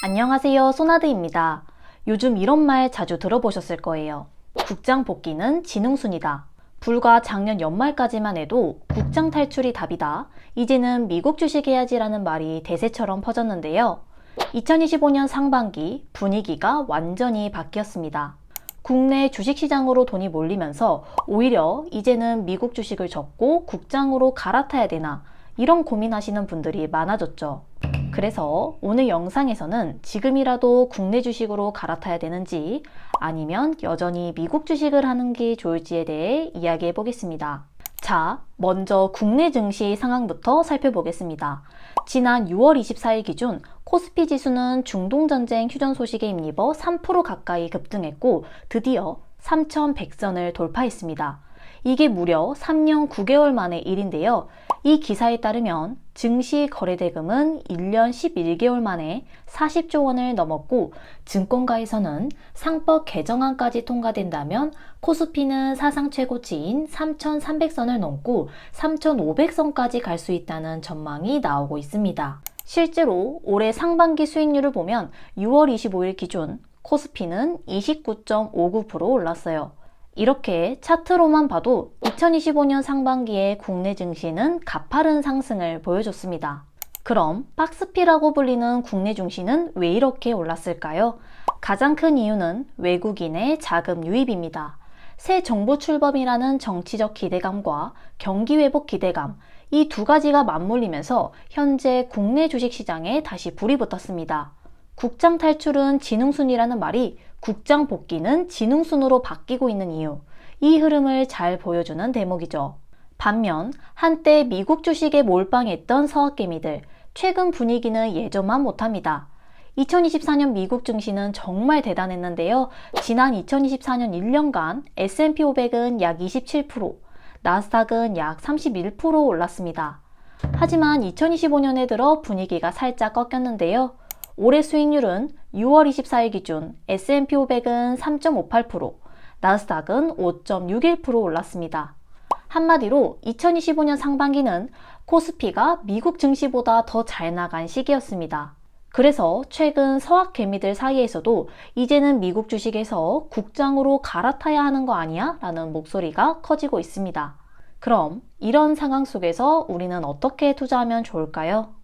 안녕하세요, 소나드입니다. 요즘 이런 말 자주 들어보셨을 거예요. 국장 복귀는 지능순이다. 불과 작년 연말까지만 해도 국장 탈출이 답이다. 이제는 미국 주식해야지라는 말이 대세처럼 퍼졌는데요. 2025년 상반기 분위기가 완전히 바뀌었습니다. 국내 주식시장으로 돈이 몰리면서 오히려 이제는 미국 주식을 접고 국장으로 갈아타야 되나 이런 고민하시는 분들이 많아졌죠. 그래서 오늘 영상에서는 지금이라도 국내 주식으로 갈아타야 되는지 아니면 여전히 미국 주식을 하는 게 좋을지에 대해 이야기해 보겠습니다. 자, 먼저 국내 증시 상황부터 살펴보겠습니다. 지난 6월 24일 기준 코스피 지수는 중동전쟁 휴전 소식에 힘입어 3% 가까이 급등했고 드디어 3,100선을 돌파했습니다. 이게 무려 3년 9개월 만의 일인데요. 이 기사에 따르면 증시 거래대금은 1년 11개월 만에 40조 원을 넘었고 증권가에서는 상법 개정안까지 통과된다면 코스피는 사상 최고치인 3,300선을 넘고 3,500선까지 갈 수 있다는 전망이 나오고 있습니다. 실제로 올해 상반기 수익률을 보면 6월 25일 기준 코스피는 29.59% 올랐어요. 이렇게 차트로만 봐도 2025년 상반기에 국내 증시는 가파른 상승을 보여줬습니다. 그럼 박스피라고 불리는 국내 증시는 왜 이렇게 올랐을까요? 가장 큰 이유는 외국인의 자금 유입입니다. 새 정부 출범이라는 정치적 기대감과 경기 회복 기대감, 이 두 가지가 맞물리면서 현재 국내 주식시장에 다시 불이 붙었습니다. 국장 탈출은 지능순이라는 말이 국장 복귀는 지능순으로 바뀌고 있는 이유, 이 흐름을 잘 보여주는 대목이죠. 반면 한때 미국 주식에 몰빵했던 서학개미들, 최근 분위기는 예전만 못합니다. 2024년 미국 증시는 정말 대단했는데요. 지난 2024년 1년간 S&P 500은 약 27%, 나스닥은 약 31% 올랐습니다. 하지만 2025년에 들어 분위기가 살짝 꺾였는데요. 올해 수익률은 6월 24일 기준 S&P 500은 3.58%, 나스닥은 5.61% 올랐습니다. 한마디로 2025년 상반기는 코스피가 미국 증시보다 더 잘 나간 시기였습니다. 그래서 최근 서학개미들 사이에서도 이제는 미국 주식에서 국장으로 갈아타야 하는 거 아니야? 라는 목소리가 커지고 있습니다. 그럼 이런 상황 속에서 우리는 어떻게 투자하면 좋을까요?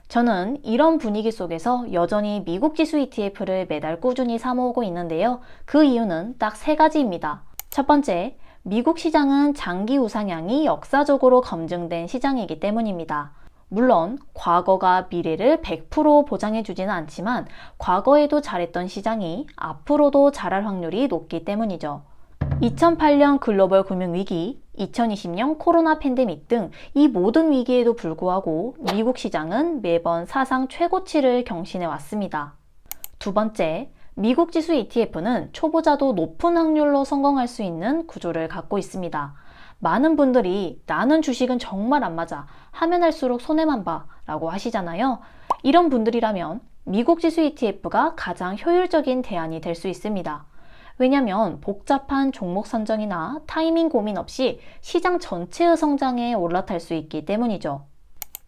저는 이런 분위기 속에서 여전히 미국 지수 ETF를 매달 꾸준히 사모으고 있는데요. 그 이유는 딱 세 가지입니다. 첫 번째, 미국 시장은 장기 우상향이 역사적으로 검증된 시장이기 때문입니다. 물론 과거가 미래를 100% 보장해주지는 않지만 과거에도 잘했던 시장이 앞으로도 잘할 확률이 높기 때문이죠. 2008년 글로벌 금융위기, 2020년 코로나 팬데믹 등 이 모든 위기에도 불구하고 미국 시장은 매번 사상 최고치를 경신해 왔습니다. 두 번째, 미국 지수 ETF는 초보자도 높은 확률로 성공할 수 있는 구조를 갖고 있습니다. 많은 분들이 나는 주식은 정말 안 맞아, 하면 할수록 손해만 봐 라고 하시잖아요. 이런 분들이라면 미국 지수 ETF가 가장 효율적인 대안이 될 수 있습니다. 왜냐면 복잡한 종목 선정이나 타이밍 고민 없이 시장 전체의 성장에 올라탈 수 있기 때문이죠.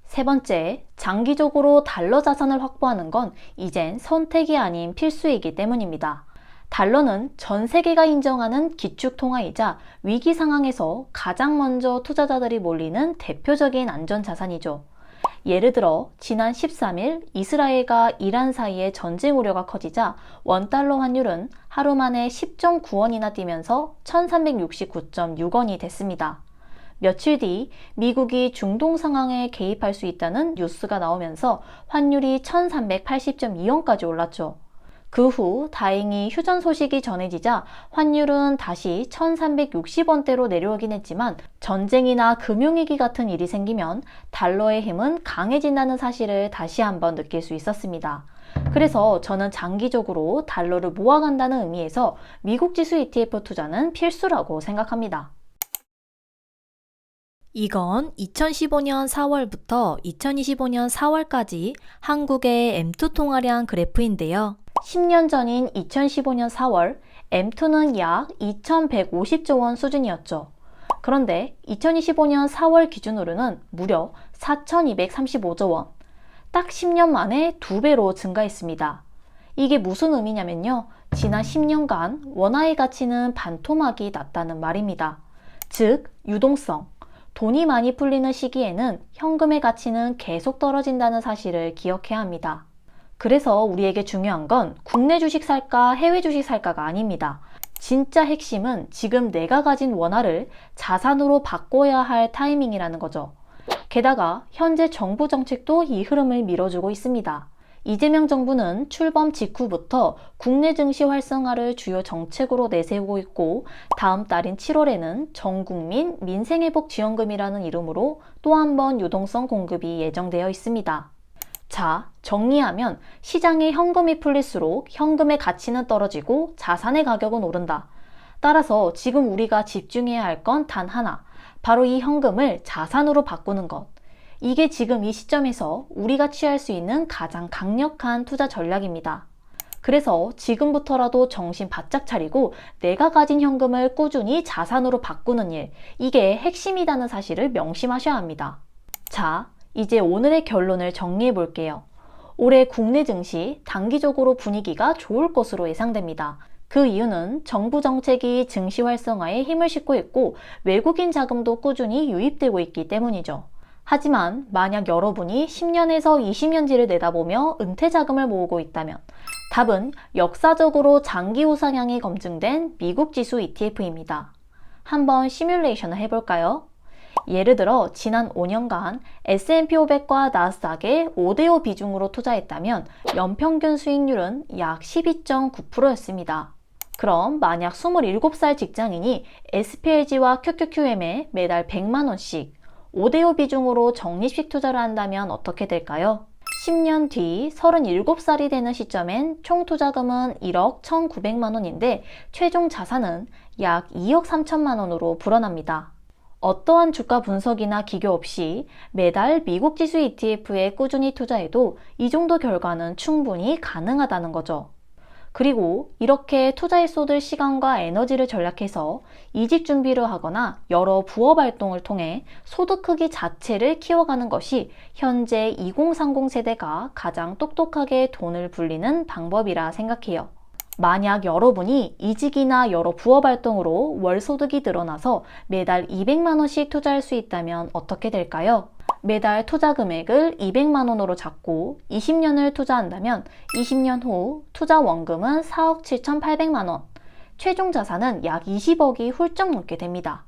세 번째, 장기적으로 달러 자산을 확보하는 건 이젠 선택이 아닌 필수이기 때문입니다. 달러는 전 세계가 인정하는 기축통화이자 위기 상황에서 가장 먼저 투자자들이 몰리는 대표적인 안전자산이죠. 예를 들어 지난 13일 이스라엘과 이란 사이에 전쟁 우려가 커지자 원달러 환율은 하루 만에 10.9원이나 뛰면서 1369.6원이 됐습니다. 며칠 뒤 미국이 중동 상황에 개입할 수 있다는 뉴스가 나오면서 환율이 1380.2원까지 올랐죠. 그 후 다행히 휴전 소식이 전해지자 환율은 다시 1360원대로 내려오긴 했지만 전쟁이나 금융위기 같은 일이 생기면 달러의 힘은 강해진다는 사실을 다시 한번 느낄 수 있었습니다. 그래서 저는 장기적으로 달러를 모아간다는 의미에서 미국 지수 ETF 투자는 필수라고 생각합니다. 이건 2015년 4월부터 2025년 4월까지 한국의 M2 통화량 그래프인데요. 10년 전인 2015년 4월, M2는 약 2,150조 원 수준이었죠. 그런데 2025년 4월 기준으로는 무려 4,235조 원, 딱 10년 만에 2배로 증가했습니다. 이게 무슨 의미냐면요. 지난 10년간 원화의 가치는 반토막이 났다는 말입니다. 즉, 유동성. 돈이 많이 풀리는 시기에는 현금의 가치는 계속 떨어진다는 사실을 기억해야 합니다. 그래서 우리에게 중요한 건 국내 주식 살까 해외 주식 살까가 아닙니다. 진짜 핵심은 지금 내가 가진 원화를 자산으로 바꿔야 할 타이밍이라는 거죠. 게다가 현재 정부 정책도 이 흐름을 밀어주고 있습니다. 이재명 정부는 출범 직후부터 국내 증시 활성화를 주요 정책으로 내세우고 있고 다음 달인 7월에는 전국민 민생회복지원금이라는 이름으로 또 한 번 유동성 공급이 예정되어 있습니다. 자, 정리하면 시장에 현금이 풀릴수록 현금의 가치는 떨어지고 자산의 가격은 오른다. 따라서 지금 우리가 집중해야 할 건 단 하나, 바로 이 현금을 자산으로 바꾸는 것. 이게 지금 이 시점에서 우리가 취할 수 있는 가장 강력한 투자 전략입니다. 그래서 지금부터라도 정신 바짝 차리고 내가 가진 현금을 꾸준히 자산으로 바꾸는 일, 이게 핵심이라는 사실을 명심하셔야 합니다. 자, 이제 오늘의 결론을 정리해 볼게요. 올해 국내 증시 단기적으로 분위기가 좋을 것으로 예상됩니다. 그 이유는 정부 정책이 증시 활성화에 힘을 싣고 있고 외국인 자금도 꾸준히 유입되고 있기 때문이죠. 하지만 만약 여러분이 10년에서 20년지를 내다보며 은퇴 자금을 모으고 있다면 답은 역사적으로 장기 우상향이 검증된 미국 지수 ETF입니다. 한번 시뮬레이션을 해볼까요? 예를 들어 지난 5년간 S&P 500과 나스닥에 5대5 비중으로 투자했다면 연평균 수익률은 약 12.9%였습니다. 그럼 만약 27살 직장인이 SPLG와 QQQM에 매달 100만원씩 5대5 비중으로 적립식 투자를 한다면 어떻게 될까요? 10년 뒤 37살이 되는 시점엔 총 투자금은 1억 1,900만 원인데 최종 자산은 약 2억 3천만 원으로 불어납니다. 어떠한 주가 분석이나 기교 없이 매달 미국 지수 ETF에 꾸준히 투자해도 이 정도 결과는 충분히 가능하다는 거죠. 그리고 이렇게 투자에 쏟을 시간과 에너지를 절약해서 이직 준비를 하거나 여러 부업 활동을 통해 소득 크기 자체를 키워가는 것이 현재 2030 세대가 가장 똑똑하게 돈을 불리는 방법이라 생각해요. 만약 여러분이 이직이나 여러 부업 활동으로 월 소득이 늘어나서 매달 200만 원씩 투자할 수 있다면 어떻게 될까요? 매달 투자 금액을 200만 원으로 잡고 20년을 투자한다면 20년 후 투자 원금은 4억 7,800만 원, 최종 자산은 약 20억이 훌쩍 넘게 됩니다.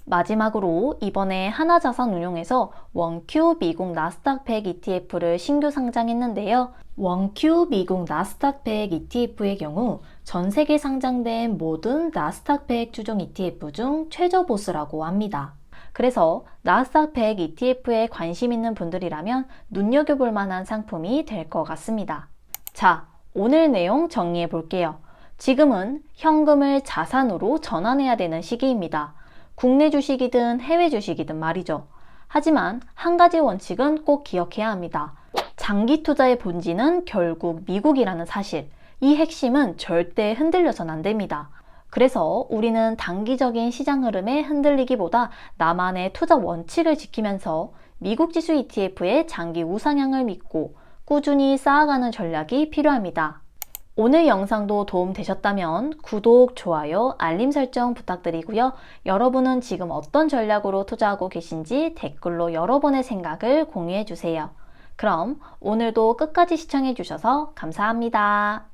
마지막으로 이번에 하나자산운용에서 원큐 미국 나스닥 100 ETF를 신규 상장했는데요. 원큐 미국 나스닥 100 ETF의 경우 전 세계 상장된 모든 나스닥 100 추종 ETF 중 최저 보스라고 합니다. 그래서 나스닥 100 ETF에 관심 있는 분들이라면 눈여겨볼 만한 상품이 될 것 같습니다. 자, 오늘 내용 정리해 볼게요. 지금은 현금을 자산으로 전환해야 되는 시기입니다. 국내 주식이든 해외 주식이든 말이죠. 하지만 한 가지 원칙은 꼭 기억해야 합니다. 장기 투자의 본질은 결국 미국이라는 사실. 이 핵심은 절대 흔들려선 안 됩니다. 그래서 우리는 단기적인 시장 흐름에 흔들리기보다 나만의 투자 원칙을 지키면서 미국 지수 ETF의 장기 우상향을 믿고 꾸준히 쌓아가는 전략이 필요합니다. 오늘 영상도 도움 되셨다면 구독, 좋아요, 알림 설정 부탁드리고요. 여러분은 지금 어떤 전략으로 투자하고 계신지 댓글로 여러분의 생각을 공유해 주세요. 그럼 오늘도 끝까지 시청해 주셔서 감사합니다.